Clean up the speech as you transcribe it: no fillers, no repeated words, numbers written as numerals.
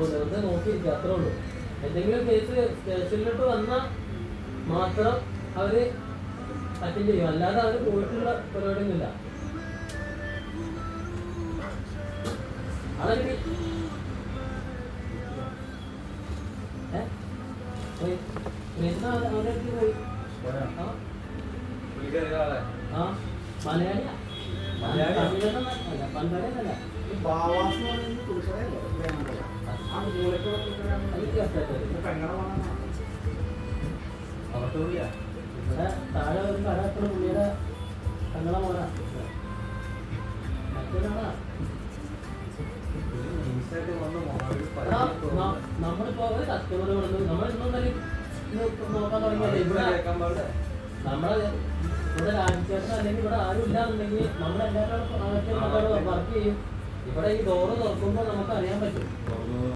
വെറുതെ നോക്കിയിരിക്കുക, അത്രേ ഉള്ളൂ. എന്തെങ്കിലും കേസ് സ്റ്റേഷനിലോട്ട് വന്നാൽ മാത്രം അവര് അറ്റൻഡ് ചെയ്യും, അല്ലാതെ അവര് പോയിട്ടുള്ള പരിപാടിയൊന്നുമില്ല. അതൊക്കെ അവരൊക്കെ പോയി. ആ മലയാളിയാ, തമിഴനല്ല, പന്തളന്നല്ല. താഴെ ഒരു കട എപ്പോഴും പുള്ളിയുടെ തങ്ങളെ മോനാ. മറ്റൊരാളാ നമ്മളിപ്പോ ഒരു കസ്റ്റമർ വന്നു, നമ്മളിന്നും നോക്കാൻ തുടങ്ങിയല്ലേ. നമ്മളെ ഇവിടെ രാജ്യത്തേട്ടൻ അല്ലെങ്കിൽ ഇവിടെ ആരും ഇല്ലാന്നുണ്ടെങ്കിൽ നമ്മളെല്ലാവരും വർക്ക് ചെയ്യും. ഇവിടെ ഈ ഡോറ് തുറക്കുമ്പോൾ നമുക്ക് അറിയാൻ പറ്റും.